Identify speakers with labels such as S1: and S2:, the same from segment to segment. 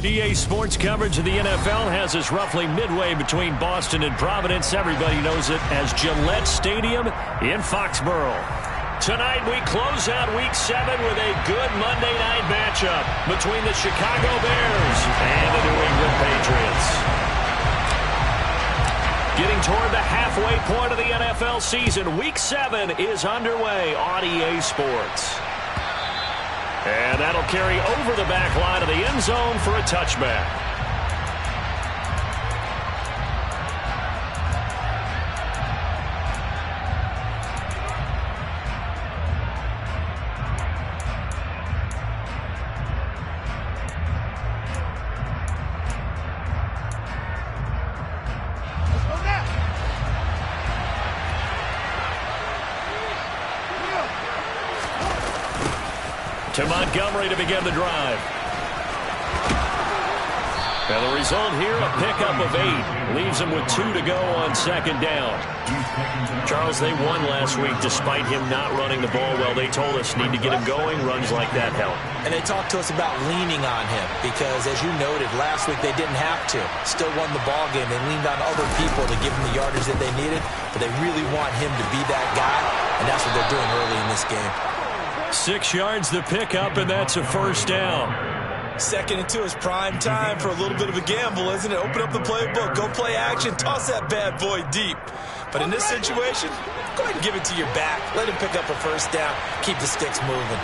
S1: EA Sports coverage of the NFL has us roughly midway between Boston and Providence. Everybody knows it as Gillette Stadium in Foxborough. Tonight we close out Week 7 with a good Monday night matchup between the Chicago Bears and the New England Patriots. Getting toward the halfway point of the NFL season, Week 7 is underway on EA Sports. And that'll carry over the back line of the end zone for a touchback. To Montgomery to begin the drive. And the result here, a pickup of 8. Leaves him with 2 to go on second down. Charles, they won last week despite him not running the ball well. They told us need to get him going. Runs like that help.
S2: And they talked to us about leaning on him because, as you noted, last week they didn't have to. Still won the ball game. They leaned on other people to give them the yardage that they needed. But they really want him to be that guy, and that's what they're doing early in this game.
S1: 6 yards the pickup, and that's a first down.
S2: 2nd and 2 is prime time for a little bit of a gamble, isn't it? Open up the playbook, go play action, toss that bad boy deep. But in this situation, go ahead and give it to your back. Let him pick up a first down. Keep the sticks moving.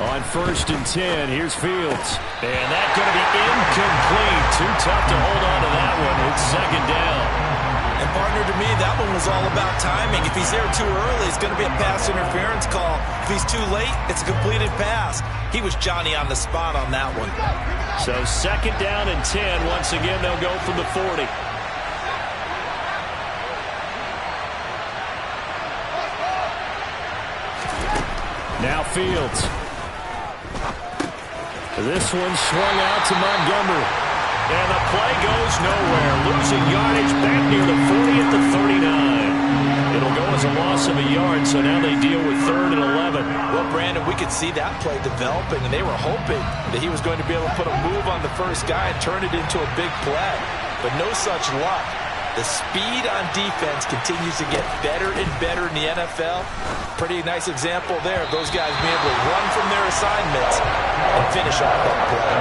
S1: On 1st and 10, here's Fields. And that's going to be incomplete. Too tough to hold on to that one. It's 2nd down.
S2: And partner, to me, that one was all about timing. If he's there too early, it's going to be a pass interference call. If he's too late, it's a completed pass. He was Johnny on the spot on that one.
S1: So 2nd down and 10. Once again, they'll go from the 40. Now Fields. This one swung out to Montgomery. And the play goes nowhere. Losing yardage back near the 40 at the 39. It'll go as a loss of a yard, so now they deal with 3rd and 11.
S2: Well, Brandon, we could see that play developing, and they were hoping that he was going to be able to put a move on the first guy and turn it into a big play. But no such luck. The speed on defense continues to get better and better in the NFL. Pretty nice example there of those guys being able to run from their assignments and finish off that play.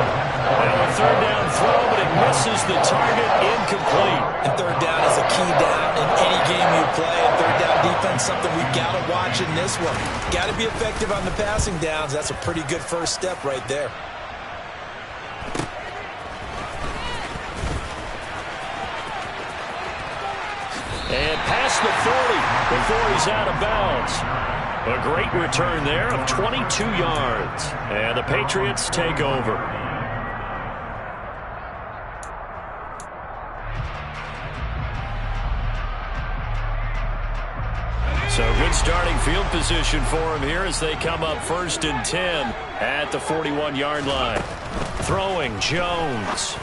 S1: Now a 3rd down throw, but it misses the target, incomplete.
S2: And 3rd down is a key down in any game you play. And 3rd down defense, something we've got to watch in this one. Got to be effective on the passing downs. That's a pretty good first step right there.
S1: And past the 40 before he's out of bounds. A great return there of 22 yards. And the Patriots take over. So good starting field position for him here as they come up 1st and 10 at the 41-yard line. Throwing Jones.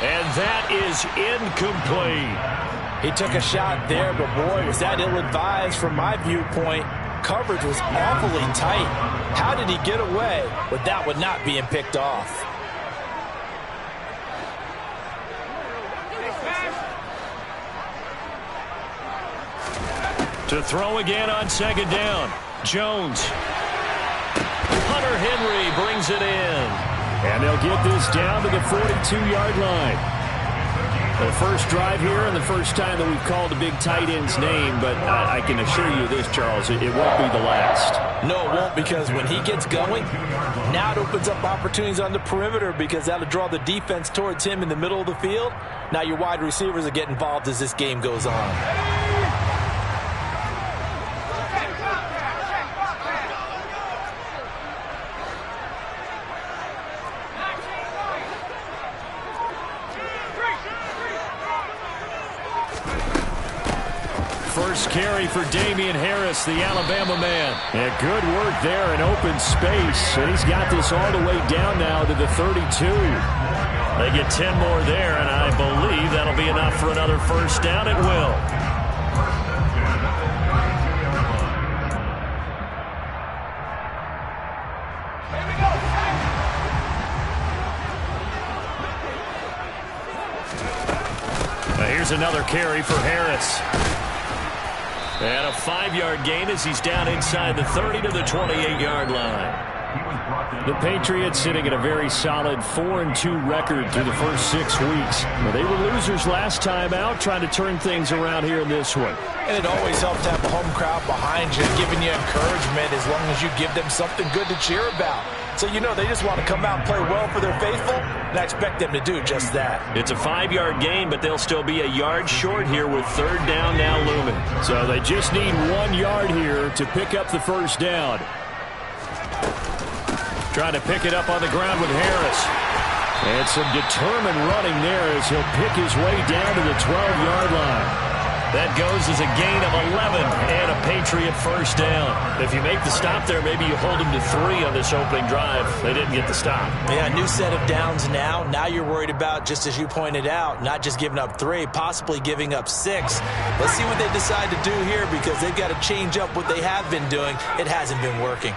S1: And that is incomplete.
S2: He took a shot there, but boy, was that ill-advised from my viewpoint. Coverage was awfully tight. How did he get away with that one not being picked off?
S1: To throw again on 2nd down. Jones. Hunter Henry brings it in. And they'll get this down to the 42-yard line. The first drive here and the first time that we've called a big tight end's name, but I can assure you this, Charles, it won't be the last.
S2: No, it won't, because when he gets going, now it opens up opportunities on the perimeter because that'll draw the defense towards him in the middle of the field. Now your wide receivers will get involved as this game goes on.
S1: First carry for Damian Harris, the Alabama man. And good work there in open space. And he's got this all the way down now to the 32. They get 10 more there, and I believe that'll be enough for another first down. It will. Here's another carry for Harris. And a 5-yard gain as he's down inside the 30 to the 28-yard line. The Patriots sitting at a very solid 4-2 record through the first 6 weeks. Well, they were losers last time out, trying to turn things around here in this one.
S2: And it always helps to have a home crowd behind you, giving you encouragement as long as you give them something good to cheer about. So you know they just want to come out and play well for their faithful, and I expect them to do just that.
S1: It's a 5-yard gain, but they'll still be a yard short here with 3rd down now looming. So they just need 1 yard here to pick up the first down. Trying to pick it up on the ground with Harris. And some determined running there as he'll pick his way down to the 12-yard line. That goes as a gain of 11 and a Patriot first down. If you make the stop there, maybe you hold them to 3 on this opening drive. They didn't get the stop.
S2: Yeah, new set of downs now. Now you're worried about, just as you pointed out, not just giving up 3, possibly giving up 6. Let's see what they decide to do here because they've got to change up what they have been doing. It hasn't been working.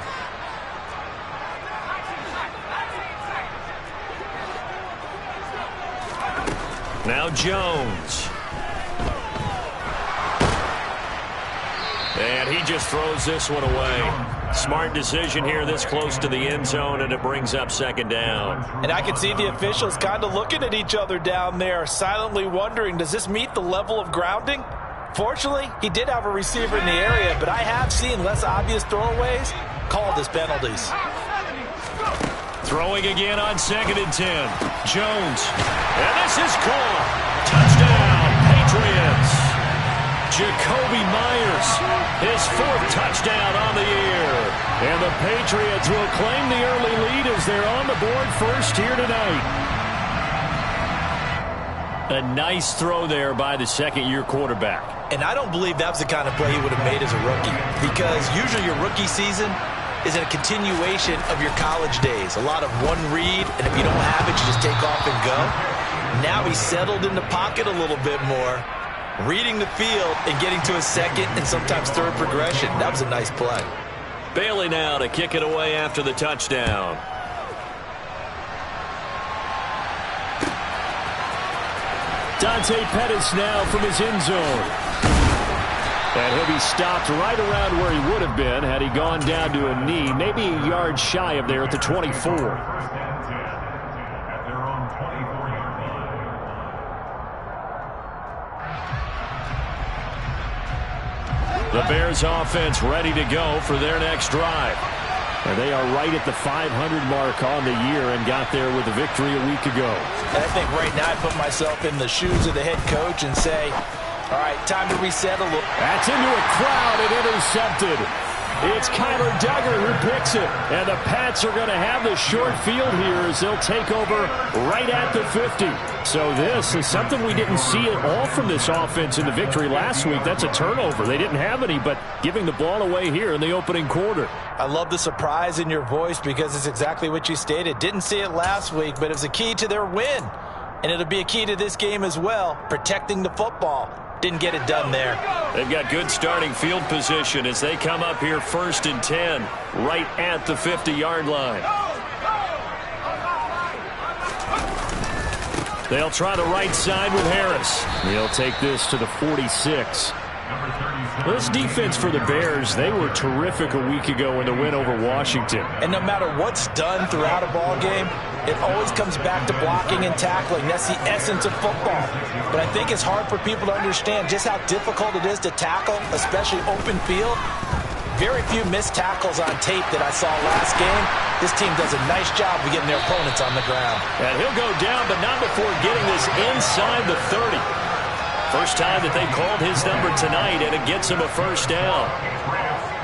S1: Now Jones. And he just throws this one away. Smart decision here this close to the end zone, and it brings up 2nd down.
S2: And I can see the officials kind of looking at each other down there, silently wondering, does this meet the level of grounding? Fortunately, he did have a receiver in the area, but I have seen less obvious throwaways called as penalties.
S1: Throwing again on 2nd and 10. Jones. And this is caught. Touchdown, Patriots. Jacoby Myers, his 4th touchdown on the year. And the Patriots will claim the early lead as they're on the board first here tonight. A nice throw there by the 2nd-year quarterback.
S2: And I don't believe that was the kind of play he would have made as a rookie, because usually your rookie season is a continuation of your college days. A lot of one read, and if you don't have it, you just take off and go. Now he's settled in the pocket a little bit more, reading the field and getting to a 2nd and sometimes 3rd progression. That was a nice play.
S1: Bailey now to kick it away after the touchdown. Dante Pettis now from his end zone. And he'll be stopped right around where he would have been had he gone down to a knee, maybe a yard shy of there at the 24. The Bears offense ready to go for their next drive. And they are right at the 500 mark on the year and got there with a victory a week ago.
S2: And I think right now I put myself in the shoes of the head coach and say, all right, time to reset a little.
S1: That's into a crowd and intercepted. It's Kyler Duggar who picks it. And the Pats are going to have the short field here as they'll take over right at the 50. So this is something we didn't see at all from this offense in the victory last week. That's a turnover. They didn't have any, but giving the ball away here in the opening quarter.
S2: I love the surprise in your voice because it's exactly what you stated. Didn't see it last week, but it was a key to their win. And it'll be a key to this game as well, protecting the football. Didn't get it done there.
S1: They've got good starting field position as they come up here 1st and 10, right at the 50-yard line. They'll try the right side with Harris. He'll take this to the 46. This defense for the Bears, they were terrific a week ago in the win over Washington.
S2: And no matter what's done throughout a ball game, it always comes back to blocking and tackling. That's the essence of football. But I think it's hard for people to understand just how difficult it is to tackle, especially open field. Very few missed tackles on tape that I saw last game. This team does a nice job of getting their opponents on the ground.
S1: And he'll go down, but not before getting this inside the 30. First time that they called his number tonight, and it gets him a first down.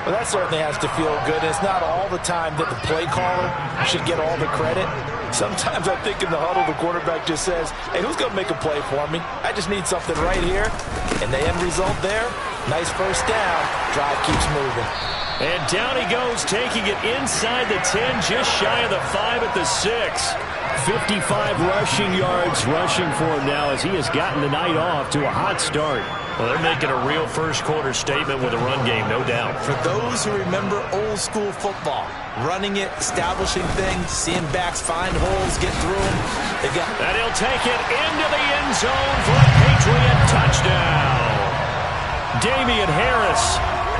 S2: Well, that certainly has to feel good. It's not all the time that the play caller should get all the credit. Sometimes I think in the huddle, the quarterback just says, hey, who's going to make a play for me? I just need something right here. And the end result there, nice first down. Drive keeps moving.
S1: And down he goes, taking it inside the 10, just shy of the 5 at the 6. 55 rushing yards rushing for him now as he has gotten the night off to a hot start.
S3: Well, they're making a real first-quarter statement with a run game, no doubt.
S2: For those who remember old-school football, running it, establishing things, seeing backs find holes, get through them.
S1: And he'll take it into the end zone for a Patriot touchdown. Damian Harris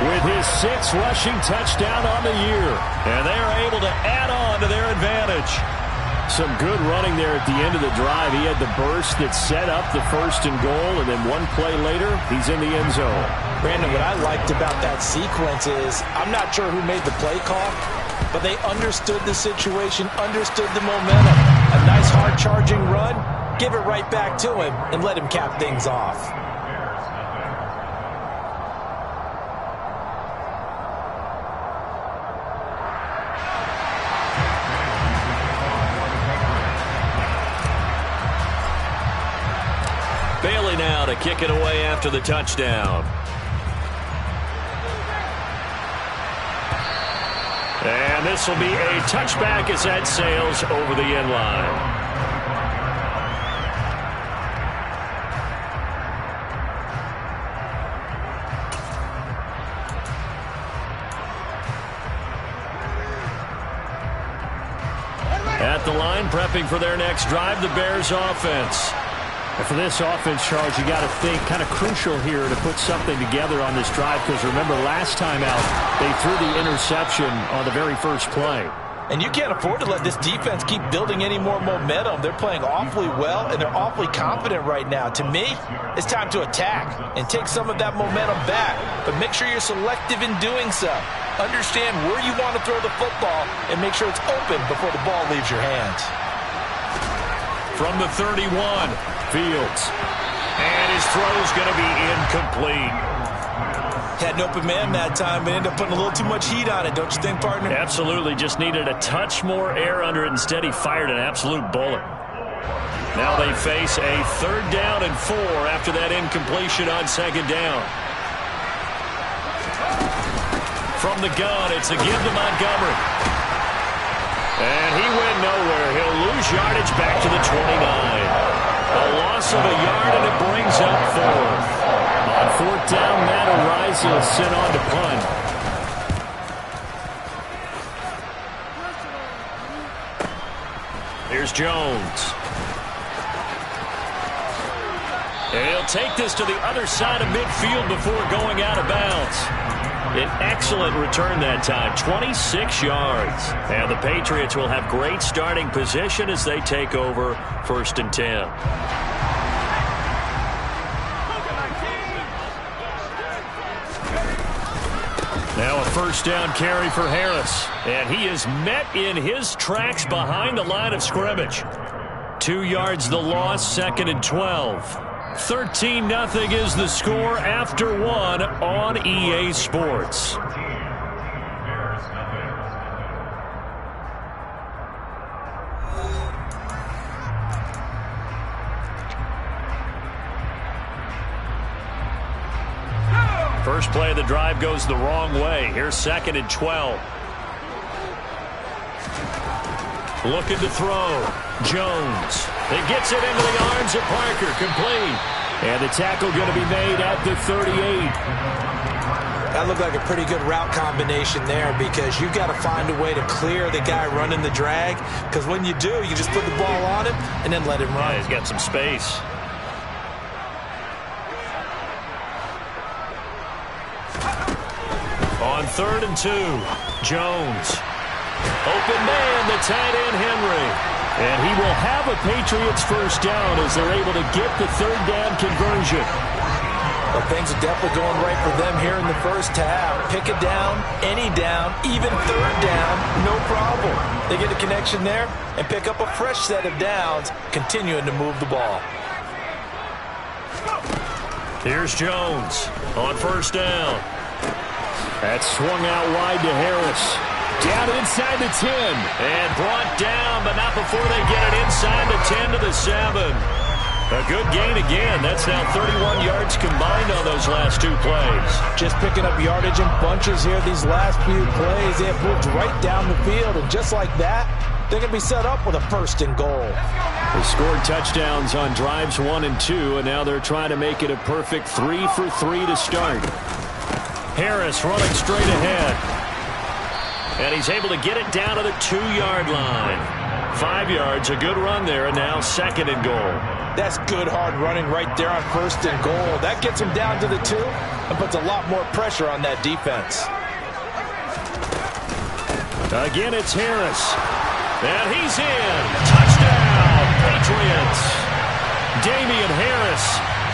S1: with his 6th rushing touchdown on the year. And they are able to add on to their advantage. Some good running there at the end of the drive. He had the burst that set up the 1st and goal, and then one play later, he's in the end zone.
S2: Brandon, what I liked about that sequence is, I'm not sure who made the play call, but they understood the situation, understood the momentum. A nice hard-charging run, give it right back to him, and let him cap things off.
S1: Bailey now to kick it away after the touchdown. And this will be a touchback as that sails over the end line. At the line, prepping for their next drive, the Bears offense. And for this offense, Charles, you got to think kind of crucial here to put something together on this drive, because remember last time out they threw the interception on the very first play.
S2: And you can't afford to let this defense keep building any more momentum. They're playing awfully well, and they're awfully confident right now. To me, it's time to attack and take some of that momentum back, but make sure you're selective in doing so. Understand where you want to throw the football and make sure it's open before the ball leaves your hands.
S1: From the 31, Fields. And his throw's going to be incomplete.
S2: Had an open man that time, but ended up putting a little too much heat on it, don't you think, partner?
S1: Absolutely. Just needed a touch more air under it. Instead, he fired an absolute bullet. Now they face a 3rd down and 4 after that incompletion on 2nd down. From the gun, it's a give to Montgomery. And he went nowhere. He'll lose yardage back to the 29. A loss of a yard, and it brings up 4th. On 4th down, Matt Araiza is sent on to punt. Here's Jones. And he'll take this to the other side of midfield before going out of bounds. An excellent return that time, 26 yards. And the Patriots will have great starting position as they take over 1st and 10. Now a 1st down carry for Harris. And he is met in his tracks behind the line of scrimmage. 2 yards the loss, 2nd and 12. 13-0 is the score after 1 on EA Sports. First play of the drive goes the wrong way. Here's 2nd and 12. Looking to throw. Jones. It gets it into the arms of Parker. Complete. And the tackle going to be made at the 38.
S2: That looked like a pretty good route combination there, because you've got to find a way to clear the guy running the drag, because when you do, you just put the ball on him and then let him run.
S1: Yeah, he's got some space. On 3rd and 2, Jones. Open man, the tight end, Henry. And he will have a Patriots 1st down as they're able to get the 3rd down conversion.
S2: Well, things are definitely going right for them here in the first half. Pick a down, any down, even 3rd down, no problem. They get a connection there and pick up a fresh set of downs, continuing to move the ball.
S1: Here's Jones on 1st down. That's swung out wide to Harris. Down inside the 10. And brought down, but not before they get it inside the 10 to the 7. A good gain again. That's now 31 yards combined on those last two plays.
S2: Just picking up yardage in bunches here these last few plays. They have moved right down the field, and just like that, they're going to be set up with a 1st and goal.
S1: They scored touchdowns on drives 1 and 2, and now they're trying to make it a perfect 3 for 3 to start. Harris running straight ahead. And he's able to get it down to the 2-yard line. 5 yards, a good run there, and now 2nd and goal.
S2: That's good hard running right there on 1st and goal. That gets him down to the 2 and puts a lot more pressure on that defense.
S1: Again, it's Harris. And he's in. Touchdown, Patriots. Damian Harris,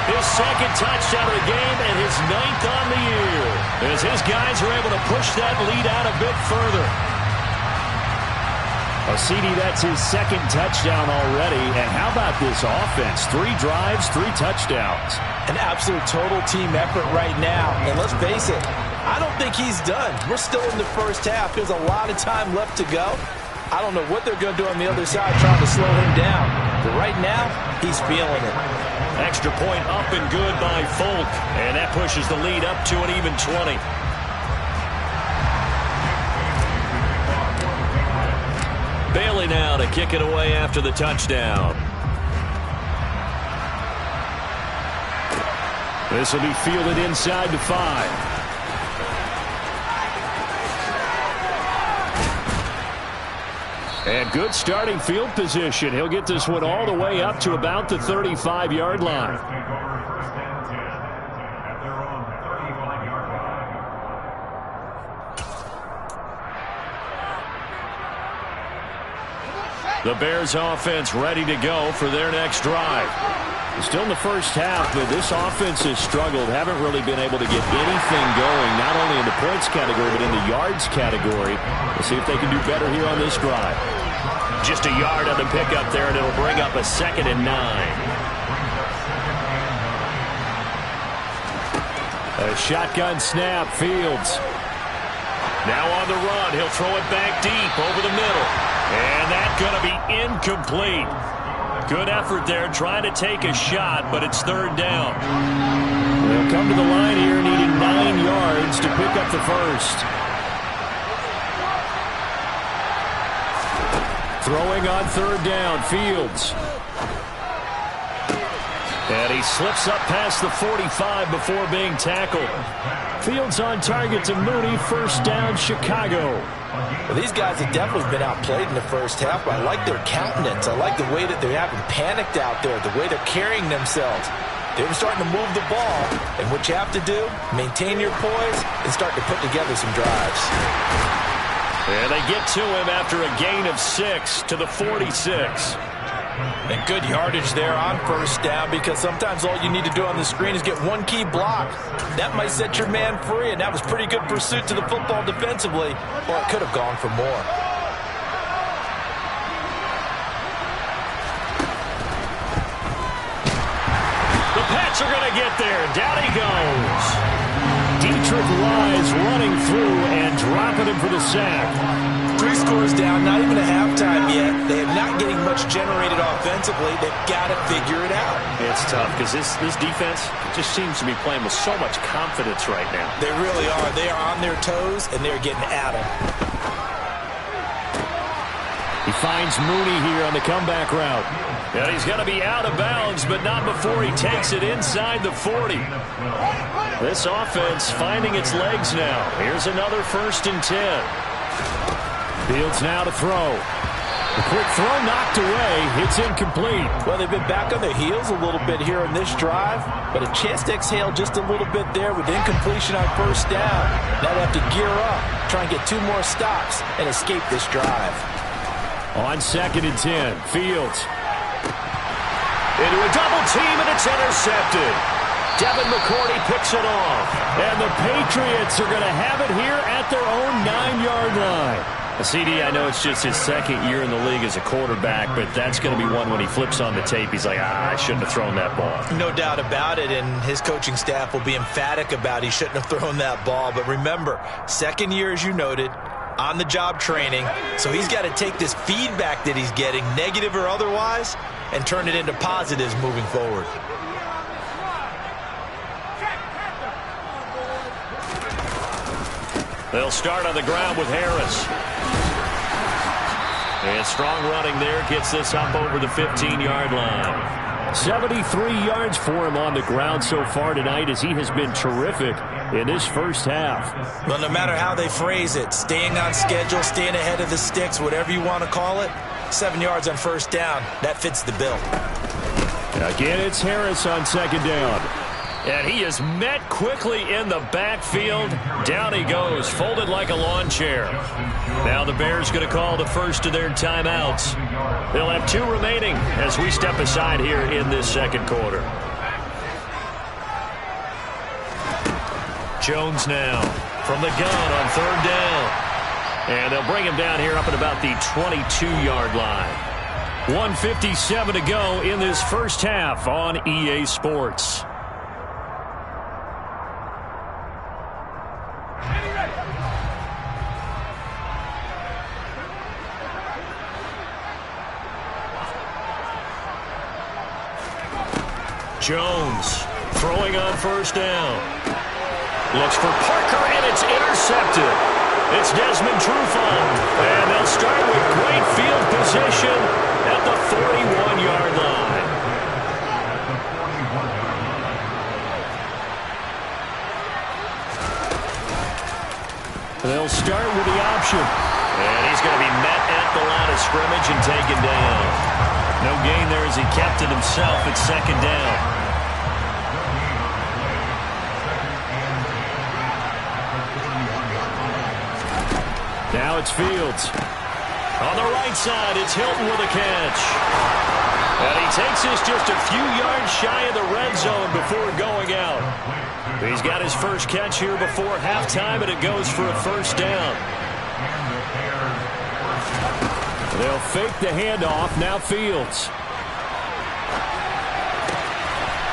S1: his 2nd touchdown of the game and his 9th on the year, as his guys are able to push that lead out a bit further. CD, that's his 2nd touchdown already. And how about this offense? 3 drives, 3 touchdowns.
S2: An absolute total team effort right now. And let's face it, I don't think he's done. We're still in the first half. There's a lot of time left to go. I don't know what they're going to do on the other side trying to slow him down. But right now, he's feeling it.
S1: Extra point up and good by Folk. And that pushes the lead up to an even 20. Bailey now to kick it away after the touchdown. This will be fielded inside the 5. And good starting field position. He'll get this one all the way up to about the 35-yard line. The Bears offense ready to go for their next drive. Still in the first half, but this offense has struggled. Haven't really been able to get anything going, not only in the points category, but in the yards category. We'll see if they can do better here on this drive. Just a yard on the pickup there, and it'll bring up a 2nd and 9. A shotgun snap, Fields. Now on the run, he'll throw it back deep over the middle. And that's going to be incomplete. Good effort there trying to take a shot, but it's 3rd down. They'll come to the line here needing 9 yards to pick up the 1st. Throwing on 3rd down, Fields. And he slips up past the 45 before being tackled. Fields on target to Mooney, 1st down, Chicago.
S2: Well, these guys have definitely been outplayed in the first half, but I like their countenance. I like the way that they haven't panicked out there, the way they're carrying themselves. They're starting to move the ball, and what you have to do, maintain your poise and start to put together some drives.
S1: And they get to him after a gain of 6 to the 46.
S2: And good yardage there on 1st down, because sometimes all you need to do on the screen is get one key block. That might set your man free, and that was pretty good pursuit to the football defensively. Well, it could have gone for more.
S1: The Pats are going to get there. Down he goes. Dietrich Wise running through and dropping him for the sack.
S2: 3 scores down, not even a halftime yet. They are not getting much generated offensively. They've got to figure it out.
S3: It's tough because this defense just seems to be playing with so much confidence right now.
S2: They really are. They are on their toes, and they're getting at them.
S1: He finds Mooney here on the comeback route. And he's going to be out of bounds, but not before he takes it inside the 40. This offense finding its legs now. Here's another 1st and 10. Fields now to throw. A quick throw knocked away. It's incomplete.
S2: Well, they've been back on their heels a little bit here in this drive, but a chance to exhale just a little bit there with incompletion on 1st down. Now they have to gear up, try and get 2 more stops, and escape this drive.
S1: On 2nd and 10, Fields. Into a double team, and it's intercepted. Devin McCourty picks it off. And the Patriots are going to have it here at their own 9-yard line. CD, I know it's just his 2nd year in the league as a quarterback, but that's going to be one when he flips on the tape. He's like, I shouldn't have thrown that ball.
S2: No doubt about it, and his coaching staff will be emphatic about he shouldn't have thrown that ball. But remember, 2nd year, as you noted, on-the-job training, so he's got to take this feedback that he's getting, negative or otherwise, and turn it into positives moving forward.
S1: They'll start on the ground with Harris. And strong running there gets this up over the 15-yard line. 73 yards for him on the ground so far tonight as he has been terrific in this first half.
S2: Well, no matter how they phrase it, staying on schedule, staying ahead of the sticks, whatever you want to call it, 7 yards on first down, that fits the bill.
S1: Again, it's Harris on second down. And he is met quickly in the backfield. Down he goes, folded like a lawn chair. Now the Bears going to call the first of their timeouts. They'll have 2 remaining as we step aside here in this second quarter. Jones now from the gun on third down. And they'll bring him down here up at about the 22-yard line. 1:57 to go in this first half on EA Sports. Jones throwing on first down. Looks for Parker, and it's intercepted. It's Desmond Trufant. And they'll start with great field position at the 41-yard line. They'll start with the option. And he's going to be met at the line of scrimmage and taken down. No gain there as he kept it himself at second down. Now it's Fields. On the right side, it's Hilton with a catch. And he takes this just a few yards shy of the red zone before going out. He's got his first catch here before halftime, and it goes for a first down. They'll fake the handoff. Now Fields.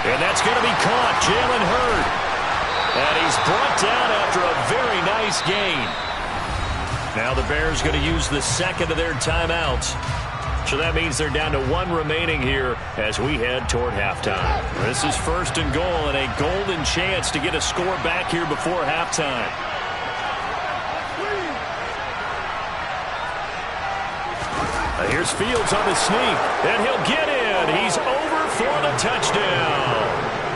S1: And that's going to be caught. Jalen Hurd. And he's brought down after a very nice gain. Now the Bears going to use the second of their timeouts. So that means they're down to 1 remaining here as we head toward halftime. This is first and goal and a golden chance to get a score back here before halftime. Here's Fields on the sneak, and he'll get in. He's over for the touchdown.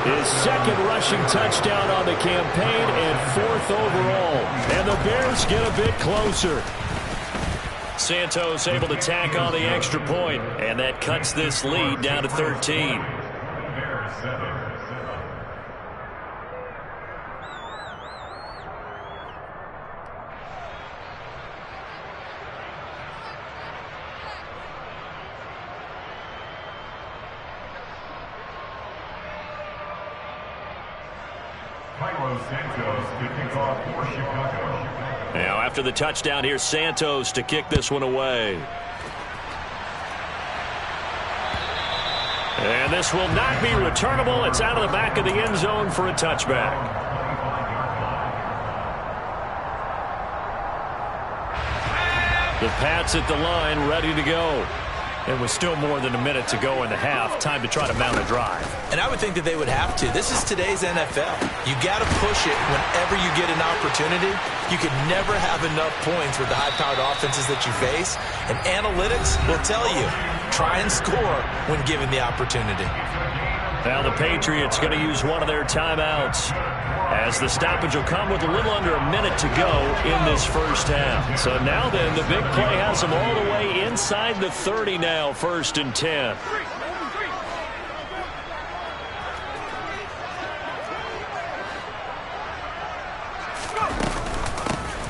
S1: His second rushing touchdown on the campaign and 4th overall. And the Bears get a bit closer. Santos able to tack on the extra point, and that cuts this lead down to 13. Now after the touchdown, here's Santos to kick this one away. And this will not be returnable. It's out of the back of the end zone for a touchback. The Pats at the line, ready to go. And with still more than a minute to go in the half, time to try to mount a drive.
S2: And I would think that they would have to. This is today's NFL. You got to push it whenever you get an opportunity. You can never have enough points with the high-powered offenses that you face. And analytics will tell you, try and score when given the opportunity.
S1: Now the Patriots going to use one of their timeouts as the stoppage will come with a little under a minute to go in this first half. So now then, the big play has them all the way inside the 30 now, 1st and 10.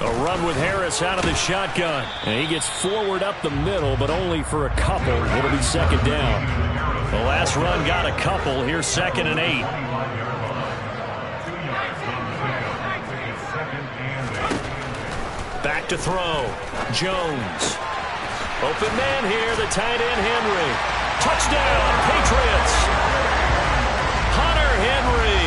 S1: A run with Harris out of the shotgun. And he gets forward up the middle, but only for a couple. It'll be second down. The last run got a couple. Here's 2nd and 8. Back to throw. Jones. Open man here, the tight end Henry. Touchdown, Patriots. Hunter Henry.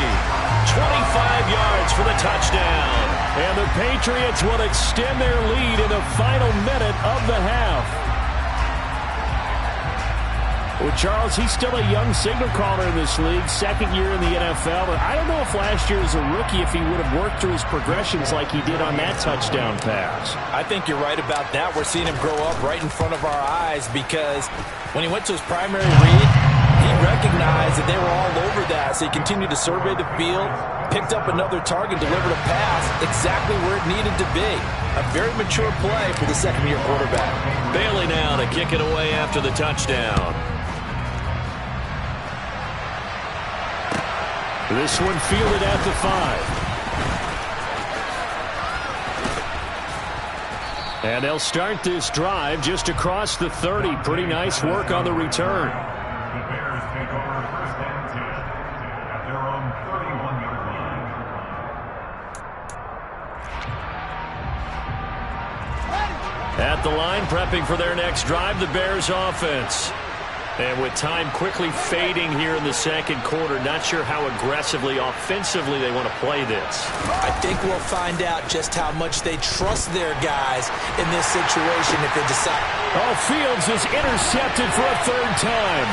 S1: yards for the touchdown. And the Patriots will extend their lead in the final minute of the half. Well, Charles, he's still a young signal caller in this league, second year in the NFL. But I don't know if last year as a rookie, if he would have worked through his progressions like he did on that touchdown pass.
S2: I think you're right about that. We're seeing him grow up right in front of our eyes because when he went to his primary read, he recognized that they were all over that. So he continued to survey the field, picked up another target, delivered a pass exactly where it needed to be. A very mature play for the second-year quarterback.
S1: Bailey now to kick it away after the touchdown. This one fielded at the 5. And they'll start this drive just across the 30. Pretty nice work on the return.
S4: The Bears take over first and 10 at their own 31-yard line.
S1: At the line, prepping for their next drive, the Bears offense. And with time quickly fading here in the second quarter, not sure how aggressively, offensively they want to play this.
S2: I think we'll find out just how much they trust their guys in this situation if they decide.
S1: Oh, Fields is intercepted for a third time.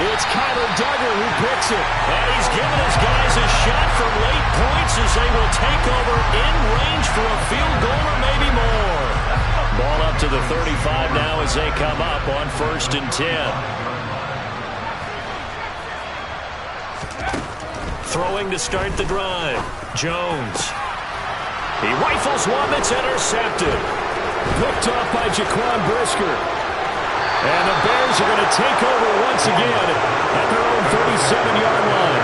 S1: It's Kyler Duggar who picks it. And he's giving his guys a shot for late points as they will take over in range for a field goal or maybe more. Ball up to the 35 now as they come up on 1st and 10. Throwing to start the drive. Jones. He rifles one that's intercepted. Picked up by Jaquan Brisker. And the Bears are going to take over once again at their own 37-yard line.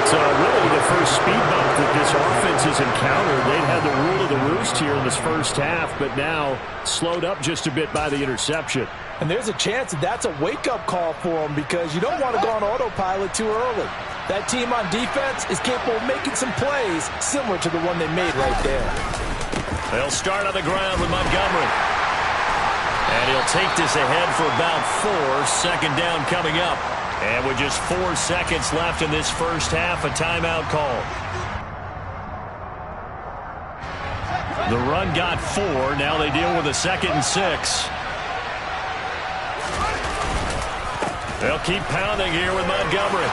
S1: So really the first speed bump that this offense has encountered. They've had the rule of the roost here in this first half, but now slowed up just a bit by the interception.
S2: And there's a chance that that's a wake-up call for them because you don't want to go on autopilot too early. That team on defense is capable of making some plays similar to the one they made right there.
S1: They'll start on the ground with Montgomery. And he'll take this ahead for about 4. Second down coming up. And with just 4 seconds left in this first half, a timeout call. The run got 4. Now they deal with a 2nd and 6. They'll keep pounding here with Montgomery.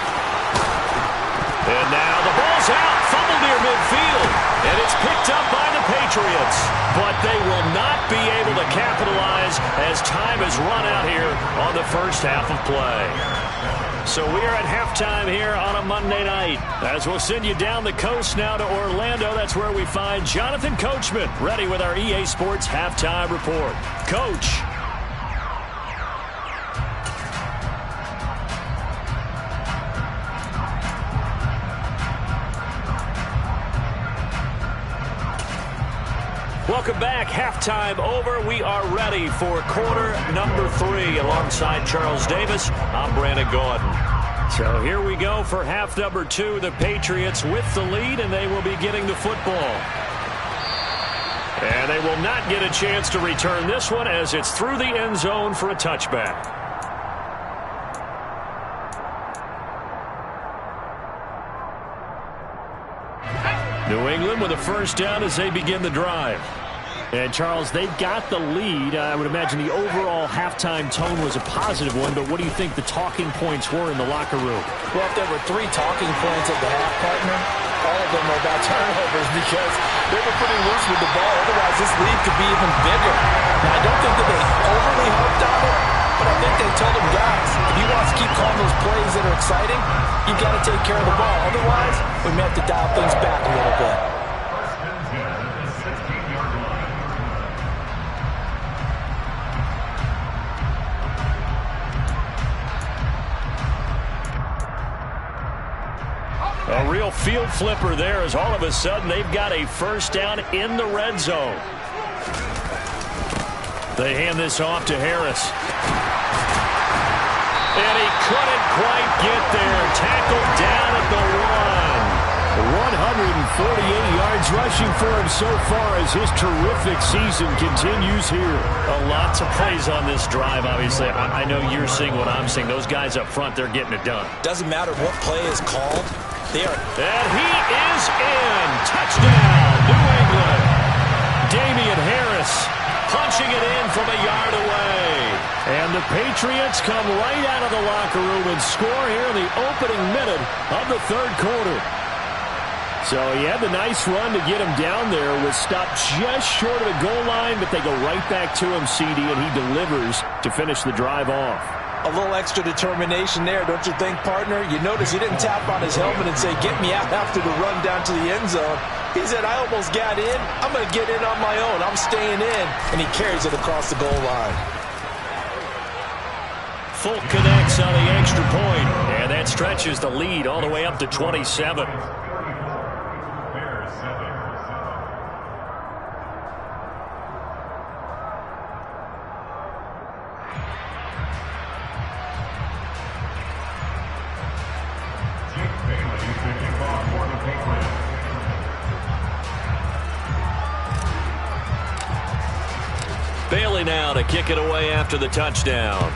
S1: And now the ball's out. Fumble near midfield. And it's picked up by the Patriots. But they will not be able to capitalize as time has run out here on the first half of play. So we are at halftime here on a Monday night. As we'll send you down the coast now to Orlando, that's where we find Jonathan Coachman, ready with our EA Sports Halftime Report. Coach. Welcome back. Halftime over. We are ready for quarter number 3. Alongside Charles Davis, I'm Brandon Gordon. So here we go for half number 2. The Patriots with the lead, and they will be getting the football. And they will not get a chance to return this one as it's through the end zone for a touchback. New England with a first down as they begin the drive. And, Charles, they've got the lead. I would imagine the overall halftime tone was a positive one, but what do you think the talking points were in the locker room?
S2: Well, if there were 3 talking points at the half, partner, all of them are about turnovers because they were pretty loose with the ball. Otherwise, this lead could be even bigger. Now, I don't think that they overly harped on it, but I think they told them, guys, if you want us to keep calling those plays that are exciting, you've got to take care of the ball. Otherwise, we may have to dial things back a little bit.
S1: A real field flipper there as all of a sudden they've got a first down in the red zone. They hand this off to Harris. And he couldn't quite get there. Tackled down at the 148 yards rushing for him so far as his terrific season continues here. Lots of plays on this drive, obviously. I know you're seeing what I'm seeing. Those guys up front, they're getting it done.
S2: Doesn't matter what play is called. They are.
S1: And he is in. Touchdown, New England. Damian Harris punching it in from a yard away. And the Patriots come right out of the locker room and score here in the opening minute of the third quarter. So he had the nice run to get him down there. Was stopped just short of the goal line, but they go right back to him, CD, and he delivers to finish the drive off.
S2: A little extra determination there, don't you think, partner? You notice he didn't tap on his helmet and say, get me out after the run down to the end zone. He said, I almost got in. I'm going to get in on my own. I'm staying in. And he carries it across the goal line.
S1: Folk connects on the extra point, and that stretches the lead all the way up to 27. Bailey now to kick it away after the touchdown.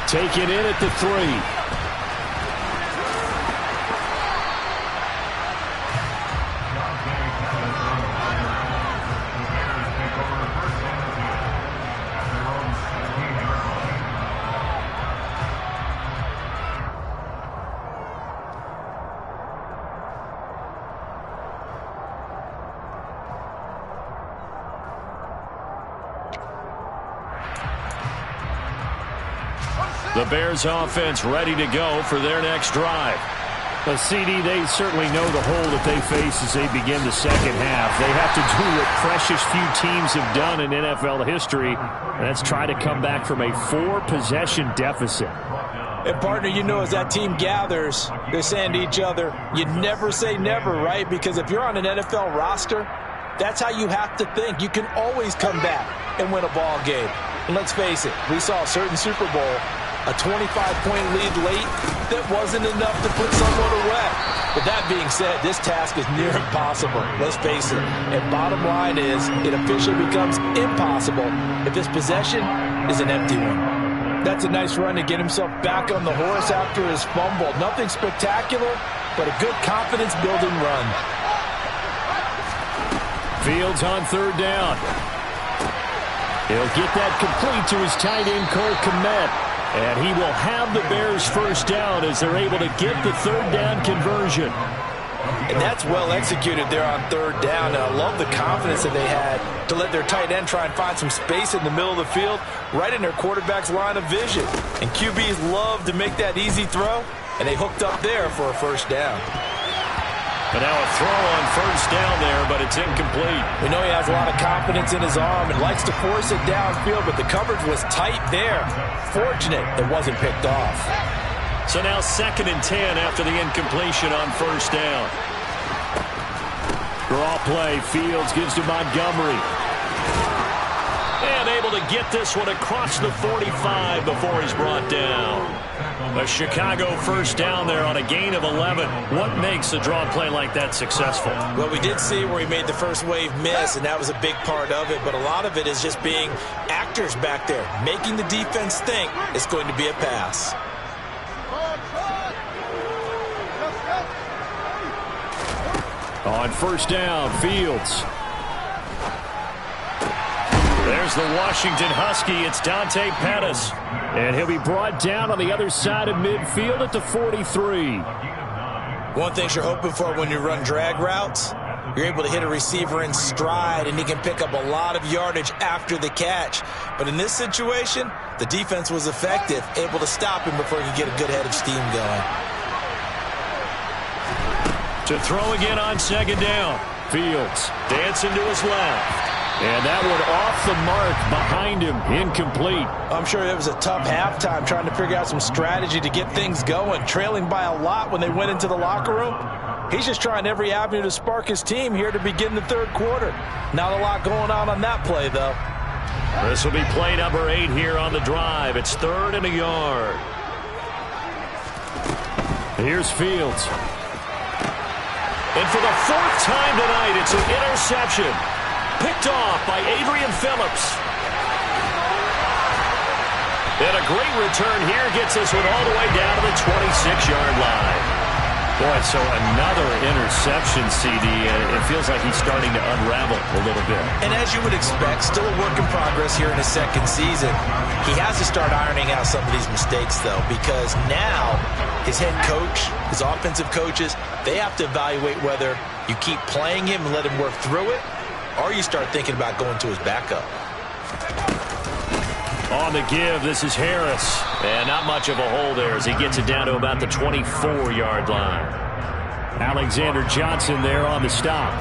S1: Take it in at the 3. The Bears offense ready to go for their next drive.
S3: But CD, they certainly know the hole that they face as they begin the second half. They have to do what precious few teams have done in NFL history, and that's try to come back from a 4-possession deficit.
S2: And, partner, you know, as that team gathers, they're saying to each other, you never say never, right? Because if you're on an NFL roster, that's how you have to think. You can always come back and win a ball game. And let's face it, we saw a certain Super Bowl, a 25-point lead late that wasn't enough to put someone away. But that being said, this task is near impossible. Let's face it. And bottom line is, it officially becomes impossible if this possession is an empty one. That's a nice run to get himself back on the horse after his fumble. Nothing spectacular, but a good confidence-building run.
S1: Fields on third down. He'll get that complete to his tight end, Cole Kmet. And he will have the Bears first down as they're able to get the third down conversion.
S2: And that's well executed there on third down. And I love the confidence that they had to let their tight end try and find some space in the middle of the field, right in their quarterback's line of vision. And QBs love to make that easy throw, and they hooked up there for a first down.
S1: But now a throw on first down there, but it's incomplete.
S2: We know he has a lot of confidence in his arm and likes to force it downfield, but the coverage was tight there. Fortunate it wasn't picked off.
S1: So now 2nd and 10 after the incompletion on first down. Draw play. Fields gives to Montgomery. And able to get this one across the 45 before he's brought down. A Chicago first down there on a gain of 11. What makes a draw play like that successful?
S2: Well, we did see where he made the first wave miss, and that was a big part of it. But a lot of it is just being actors back there, making the defense think it's going to be a pass.
S1: On first down, Fields. There's the Washington Husky. It's Dante Pettis.
S3: And he'll be brought down on the other side of midfield at the 43.
S2: One thing you're hoping for when you run drag routes, you're able to hit a receiver in stride, and he can pick up a lot of yardage after the catch. But in this situation, the defense was effective, able to stop him before he could get a good head of steam going.
S1: To throw again on 2nd down. Fields dancing to his left. And that one off the mark behind him, incomplete.
S2: I'm sure it was a tough halftime trying to figure out some strategy to get things going, trailing by a lot when they went into the locker room. He's just trying every avenue to spark his team here to begin the third quarter. Not a lot going on that play, though.
S1: This will be play number 8 here on the drive. It's 3rd and a yard. Here's Fields. And for the 4th time tonight, it's an interception. Picked off by Adrian Phillips. And a great return here gets this one all the way down to the 26-yard line. Boy, so another interception, CD. It feels like he's starting to unravel a little bit.
S2: And as you would expect, still a work in progress here in his second season. He has to start ironing out some of these mistakes, though, because now his head coach, his offensive coaches, they have to evaluate whether you keep playing him and let him work through it, or you start thinking about going to his backup.
S1: On the give, this is Harris. And not much of a hole there as he gets it down to about the 24-yard line. Alexander Johnson there on the stop.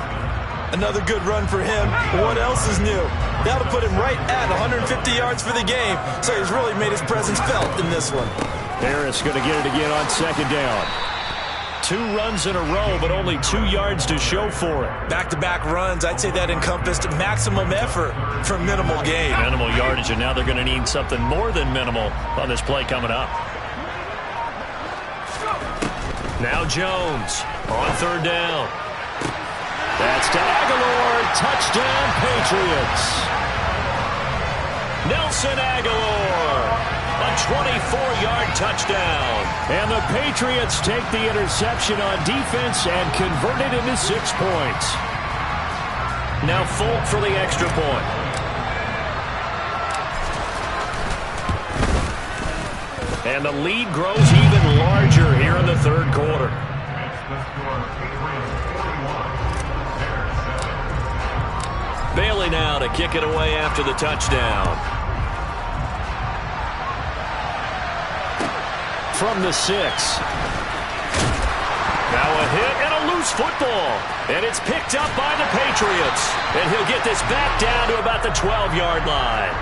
S2: Another good run for him. What else is new? That'll put him right at 150 yards for the game. So he's really made his presence felt in this one.
S1: Harris going to get it again on second down. 2 runs in a row, but only 2 yards to show for it.
S2: Back-to-back runs, I'd say that encompassed maximum effort for minimal gain.
S1: Minimal yardage, and now they're going to need something more than minimal on this play coming up. Now Jones on third down. That's to Aguilar. Touchdown, Patriots. Nelson Aguilar. A 24-yard touchdown. And the Patriots take the interception on defense and convert it into 6 points. Now Folk for the extra point. And the lead grows even larger here in the third quarter. Bailey now to kick it away after the touchdown. From the 6. Now a hit and a loose football. And it's picked up by the Patriots. And he'll get this back down to about the 12-yard line.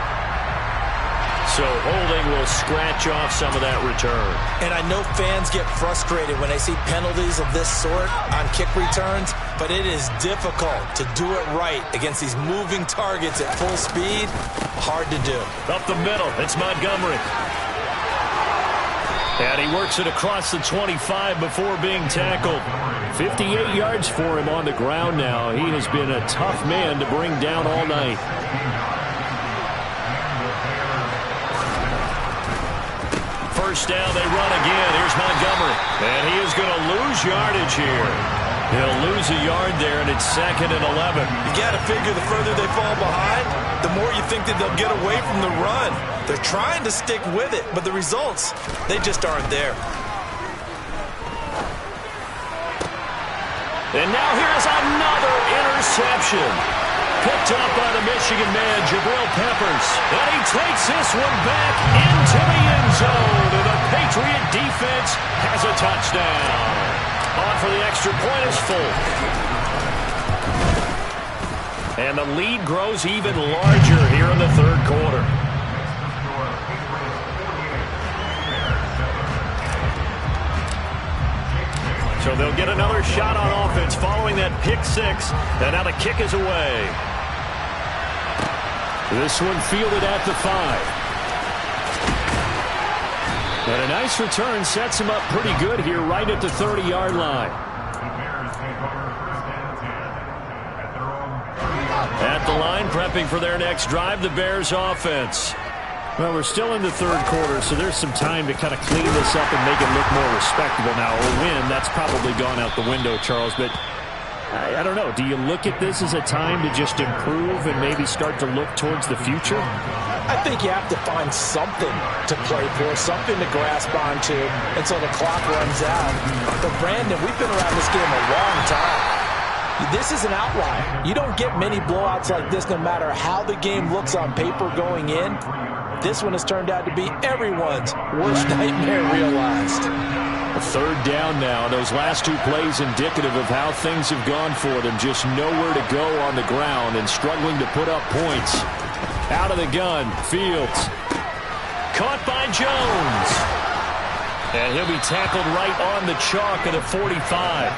S1: So holding will scratch off some of that return.
S2: And I know fans get frustrated when they see penalties of this sort on kick returns, but it is difficult to do it right against these moving targets at full speed. Hard to do.
S1: Up the middle, it's Montgomery. And he works it across the 25 before being tackled. 58 yards for him on the ground now. He has been a tough man to bring down all night. First down, they run again. Here's Montgomery. And he is going to lose yardage here. He'll lose a yard there, and it's 2nd and 11.
S2: You got to figure the further they fall behind, the more you think that they'll get away from the run. They're trying to stick with it, but the results, they just aren't there.
S1: And now here's another interception. Picked up by the Michigan man, Jabril Peppers. And he takes this one back into the end zone. And the Patriot defense has a touchdown. On for the extra point is Folk. And the lead grows even larger here in the third quarter. So they'll get another shot on offense following that pick 6. And now the kick is away. This one fielded at the 5. And a nice return sets him up pretty good here right at the 30-yard line. At the line, prepping for their next drive, the Bears offense. Well, we're still in the third quarter, so there's some time to kind of clean this up and make it look more respectable now. A win, that's probably gone out the window, Charles, but I don't know. Do you look at this as a time to just improve and maybe start to look towards the future?
S2: I think you have to find something to play for, something to grasp onto until the clock runs out. But, Brandon, we've been around this game a long time. This is an outlier. You don't get many blowouts like this no matter how the game looks on paper going in. This one has turned out to be everyone's worst nightmare realized.
S1: A third down now. Those last 2 plays indicative of how things have gone for them. Just nowhere to go on the ground and struggling to put up points. Out of the gun, Fields. Caught by Jones. And he'll be tackled right on the chalk of the 45.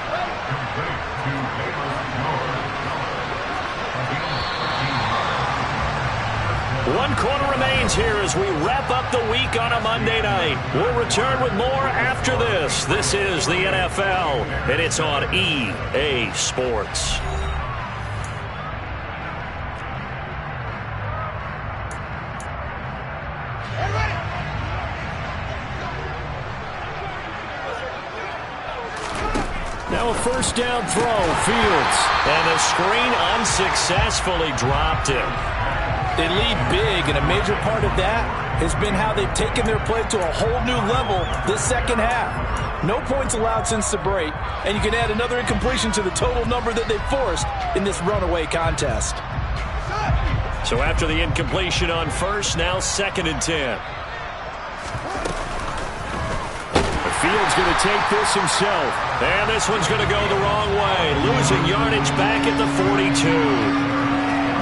S1: One quarter remains here as we wrap up the week on a Monday night. We'll return with more after this. This is the NFL, and it's on EA Sports.
S3: Now a first down throw. Fields.
S1: And the screen unsuccessfully dropped him.
S2: They lead big, and a major part of that has been how they've taken their play to a whole new level this second half. No points allowed since the break, and you can add another incompletion to the total number that they've forced in this runaway contest.
S1: So after the incompletion on first, now 2nd and 10.
S3: Fields going to take this himself.
S1: And this one's going to go the wrong way. Losing yardage back at the 42.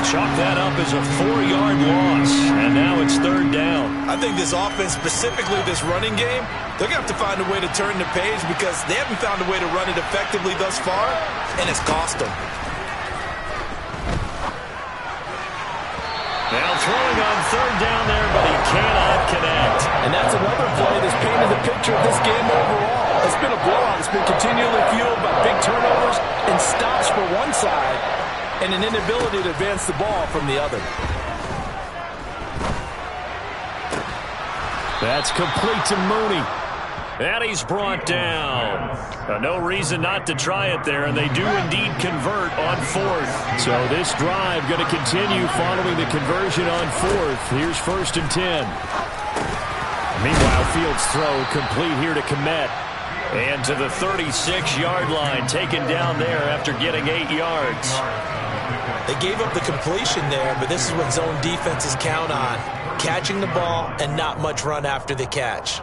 S1: Chalk that up as a 4-yard loss. And now it's 3rd down.
S2: I think this offense, specifically this running game, they're going to have to find a way to turn the page because they haven't found a way to run it effectively thus far, and it's cost them.
S1: Now throwing on 3rd down there, but he cannot connect.
S2: And that's another play that's painted the picture of this game overall. It's been a blowout. It's been continually fueled by big turnovers and stops for one side and an inability to advance the ball from the other.
S3: That's complete to Mooney.
S1: And he's brought down. No reason not to try it there, and they do indeed convert on 4th.
S3: So this drive going to continue following the conversion on 4th. Here's 1st and 10. Meanwhile, Fields' throw complete here to Kmet.
S1: And to the 36-yard line, taken down there after getting 8 yards.
S2: They gave up the completion there, but this is what zone defenses count on. Catching the ball and not much run after the catch.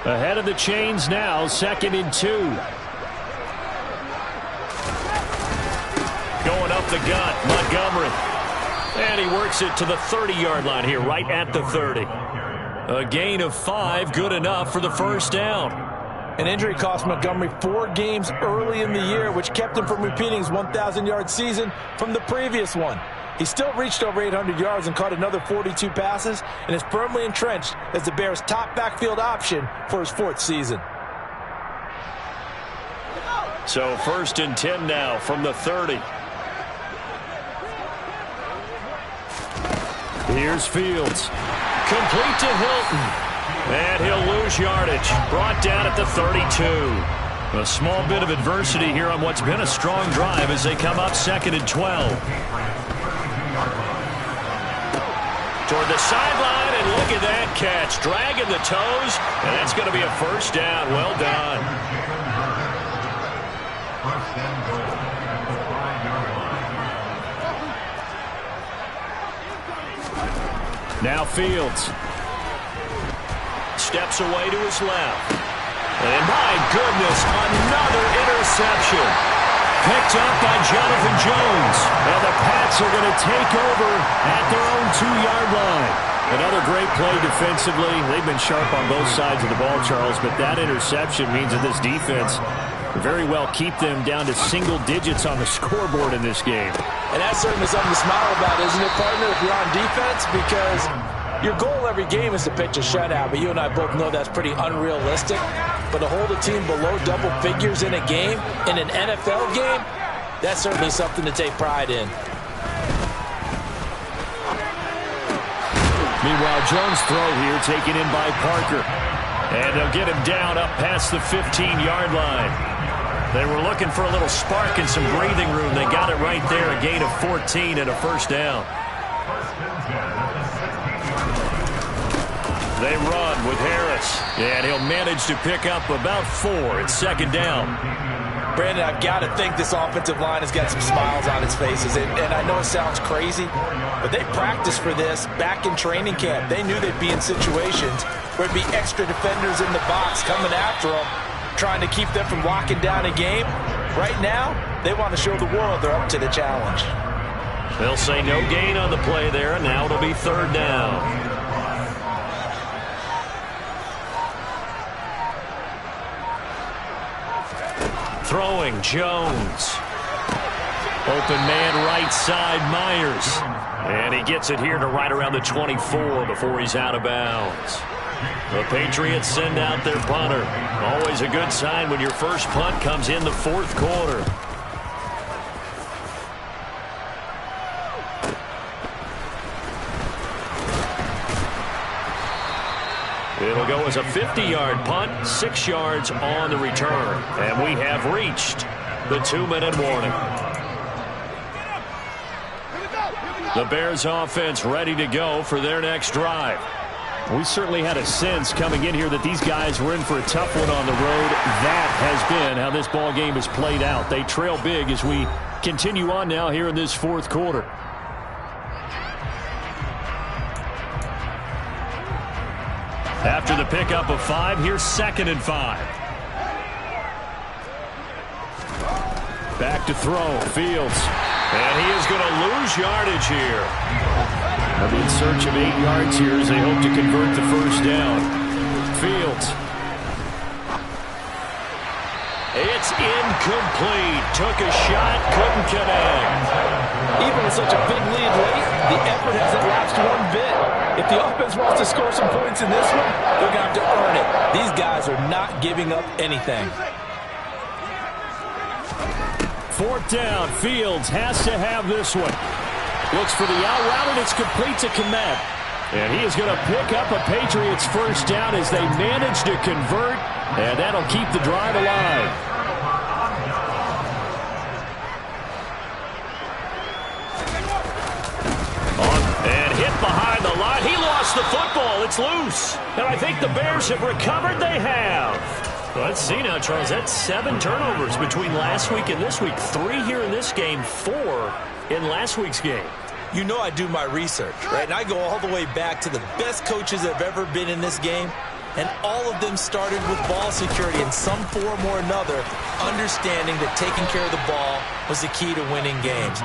S3: Ahead of the chains now, 2nd and 2.
S1: Going up the gut, Montgomery. And he works it to the 30-yard line here, right at the 30. A gain of 5, good enough for the 1st down.
S2: An injury cost Montgomery 4 games early in the year, which kept him from repeating his 1,000-yard season from the previous one. He still reached over 800 yards and caught another 42 passes and is firmly entrenched as the Bears' top backfield option for his 4th season.
S1: So 1st and 10 now from the 30.
S3: Here's Fields.
S1: Complete to Hilton. And he'll lose yardage. Brought down at the 32. A small bit of adversity here on what's been a strong drive as they come up 2nd and 12. Toward the sideline, and look at that catch. Dragging the toes, and that's going to be a 1st down. Well done.
S3: Now Fields.
S1: Steps away to his left. And my goodness, another interception. Picked up by Jonathan Jones.
S3: And the Pats are going to take over at their own 2-yard line. Another great play defensively. They've been sharp on both sides of the ball, Charles, but that interception means that this defense very well keep them down to single digits on the scoreboard in this game.
S2: And that's certainly something to smile about, isn't it, partner, if you're on defense? Because your goal every game is to pitch a shutout, but you and I both know that's pretty unrealistic. But to hold a team below double figures in a game, in an NFL game, that's certainly something to take pride in.
S3: Meanwhile, Jones' throw here taken in by Parker.
S1: And they'll get him down up past the 15-yard line. They were looking for a little spark and some breathing room. They got it right there, a gain of 14 and a 1st down. They run with Harris, and he'll manage to pick up about 4. It's 2nd down.
S2: Brandon, I've got to think this offensive line has got some smiles on its faces. And I know it sounds crazy, but they practiced for this back in training camp. They knew they'd be in situations where it'd be extra defenders in the box coming after them, trying to keep them from locking down a game. Right now, they want to show the world they're up to the challenge.
S1: They'll say no gain on the play there, and now it'll be 3rd down. Throwing, Jones. Open man right side, Myers. And he gets it here to right around the 24 before he's out of bounds. The Patriots send out their punter. Always a good sign when your first punt comes in the 4th quarter. was a 50-yard punt, 6 yards on the return. And we have reached the 2-minute warning. The Bears offense ready to go for their next drive. We certainly had a sense coming in here that these guys were in for a tough one on the road. That has been how this ball game has played out. They trail big as we continue on now here in this fourth quarter. After the pickup of 5, here's 2nd and 5. Back to throw, Fields. And he is going to lose yardage here. In search of 8 yards here as they hope to convert the first down. Fields. It's incomplete. Took a shot, couldn't connect.
S2: Even with such a big lead late, the effort hasn't lapsed one bit. If the offense wants to score some points in this one, they're going to have to earn it. These guys are not giving up anything.
S1: 4th down. Fields has to have this one. Looks for the out route, and it's complete to Kmet. And he is going to pick up a Patriots first down as they manage to convert, and that'll keep the drive alive. And hit behind the line. He lost the football. It's loose. And I think the Bears have recovered. They have. Let's see now, Charles. That's 7 turnovers between last week and this week. 3 here in this game, 4 in last week's game.
S2: You know I do my research, right? And I go all the way back to the best coaches that have ever been in this game. And all of them started with ball security in some form or another, understanding that taking care of the ball was the key to winning games.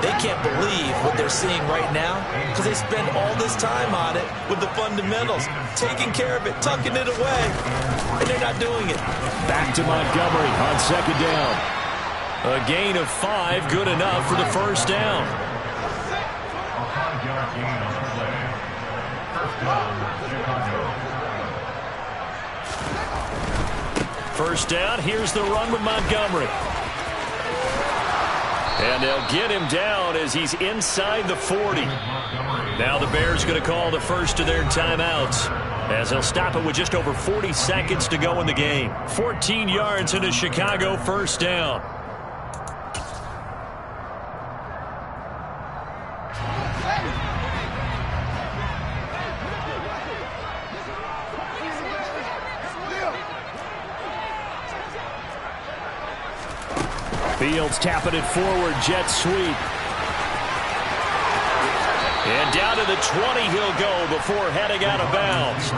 S2: They can't believe what they're seeing right now because they spend all this time on it with the fundamentals, taking care of it, tucking it away, and they're not doing it.
S1: Back to Montgomery on 2nd down. A gain of 5, good enough for the first down. First down, here's the run with Montgomery. And they'll get him down as he's inside the 40. Now the Bears going to call the first of their timeouts as they'll stop it with just over 40 seconds to go in the game. 14 yards into Chicago, first down. Fields tapping it forward, jet sweep. And down to the 20 he'll go before heading out of bounds.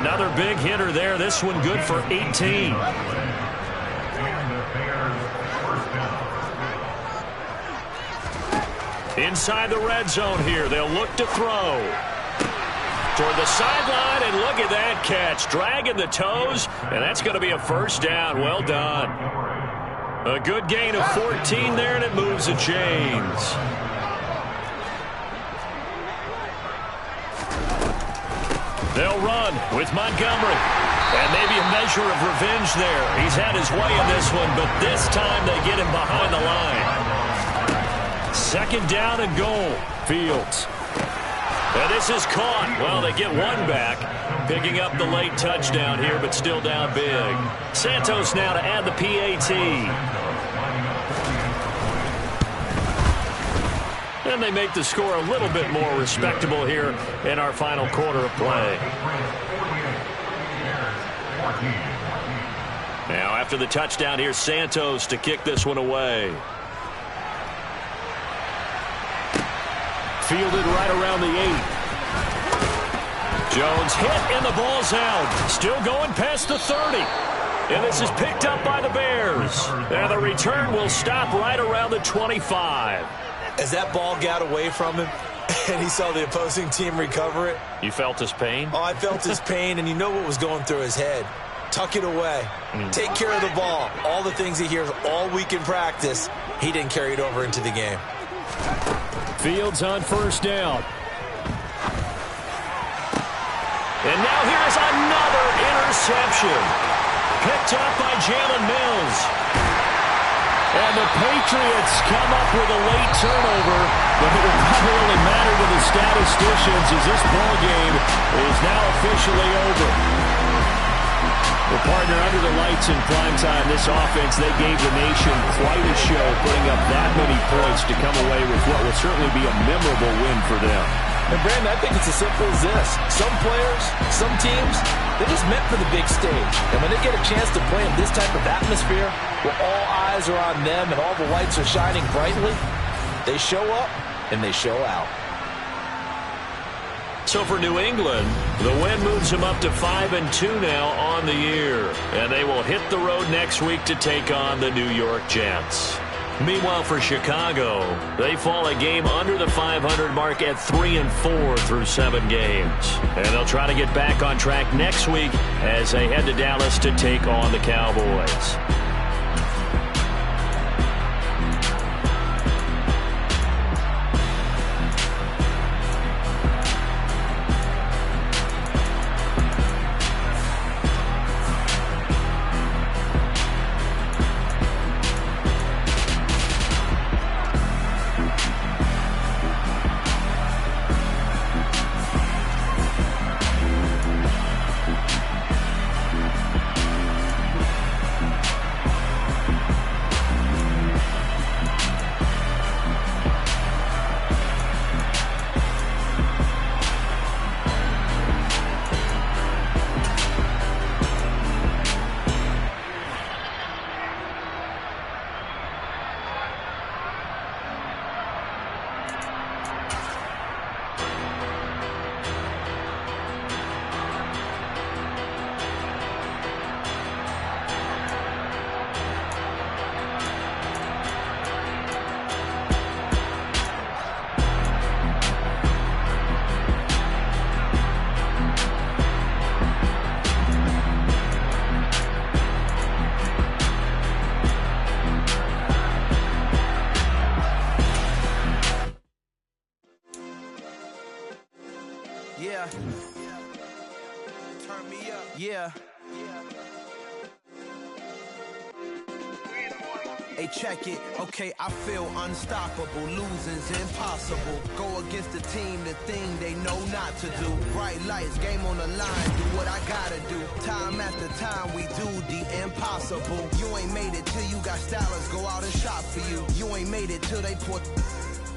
S1: Another big hitter there, this one good for 18. Inside the red zone here, they'll look to throw. Toward the sideline, and look at that catch. Dragging the toes, and that's going to be a first down. Well done. A good gain of 14 there, and it moves the chains. They'll run with Montgomery. And maybe a measure of revenge there. He's had his way in this one, but this time they get him behind the line. 2nd down and goal. Fields. And this is caught. Well, they get one back. Picking up the late touchdown here, but still down big. Santos now to add the PAT. And they make the score a little bit more respectable here in our final quarter of play. Now, after the touchdown, here's Santos to kick this one away. Fielded right around the 8. Jones hit, and the ball's out. Still going past the 30. And this is picked up by the Bears. And the return will stop right around the 25.
S2: As that ball got away from him and he saw the opposing team recover it.
S1: You felt his pain?
S2: Oh, I felt his pain, and you know what was going through his head. Tuck it away. Take care of the ball. All the things he hears all week in practice, he didn't carry it over into the game.
S1: Fields on first down. And now here's another interception. Picked up by Jalen Mills. And the Patriots come up with a late turnover, but it will probably only matter to the statisticians as this ball game is now officially over.
S3: Well, partner, under the lights in primetime, this offense, they gave the nation quite a show, putting up that many points to come away with what will certainly be a memorable win for them.
S2: And, Brandon, I think it's as simple as this. Some players, some teams, they're just meant for the big stage. And when they get a chance to play in this type of atmosphere, where all eyes are on them and all the lights are shining brightly, they show up and they show out.
S1: So for New England, the win moves them up to 5-2 now on the year. And they will hit the road next week to take on the New York Jets. Meanwhile, for Chicago, they fall a game under the 500 mark at 3-4 through 7 games. And they'll try to get back on track next week as they head to Dallas to take on the Cowboys.
S5: Yeah. Turn me up. Yeah. Hey, check it. Okay, I feel unstoppable. Losing's impossible. Go against the team, the thing they know not to do. Bright lights, game on the line. Do what I gotta do. Time after time, we do the impossible. You ain't made it till you got stylers go out and shop for you. You ain't made it till they put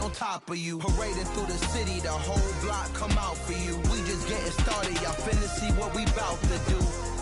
S5: on top of you. Parading through the city, the whole block come out for you. We just getting started, y'all finna see what we bout to do.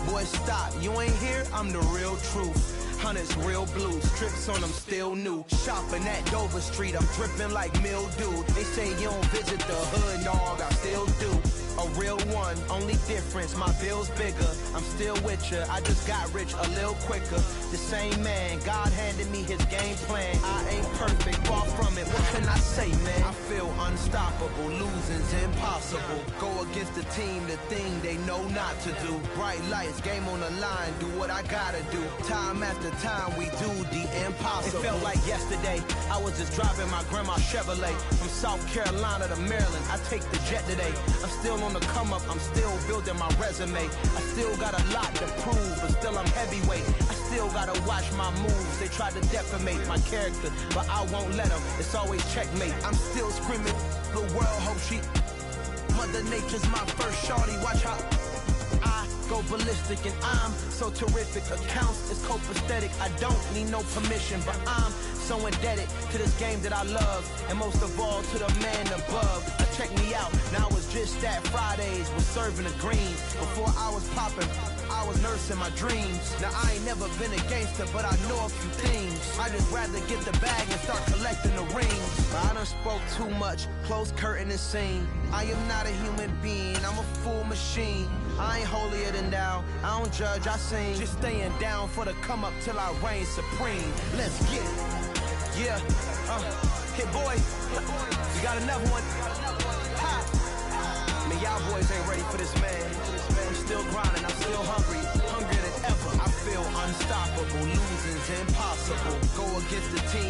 S5: Boy, stop, you ain't here, I'm the real truth. Hunters, real blue, strips on them still new. Shopping at Dover Street, I'm dripping like mildew. They say you don't visit the hood, dog, I still do. A real one, only difference, my bill's bigger. I'm still with ya, I just got rich a little quicker. The same man, God handed me his game plan. I ain't perfect, far from it, what can I say, man? I feel unstoppable, losing's impossible. Go against the team, the thing they know not to do. Bright lights, game on the line, do what I gotta do. Time after time, we do the impossible. It felt like yesterday, I was just driving my grandma's Chevrolet. From South Carolina to Maryland, I take the jet today. I'm still on the come up, I'm still building my resume. I still got a lot to prove, but still I'm heavyweight. I still gotta watch my moves. They try to defamate my character, but I won't let them. It's always checkmate. I'm still screaming, the world hope she. Mother Nature's my first shorty, watch how I go ballistic, and I'm so terrific. Accounts is copacetic. I don't need no permission, but I'm so indebted to this game that I love, and most of all to the man above. Now check me out, now it's just that Fridays was serving the greens. Before I was popping, I was nursing my dreams. Now I ain't never been a gangster, but I know a few things. I just rather get the bag and start collecting the rings. But I done spoke too much, close curtain and scene. I am not a human being, I'm a full machine. I ain't holier than thou, I don't judge, I sing. Just staying down for the come up till I reign supreme. Let's get it. Yeah, hit boy, we got another one. Ha. Man, y'all boys ain't ready for this, man. I'm still grinding, I'm still hungry, hungrier than ever. I feel unstoppable, losing's impossible. Go against the team,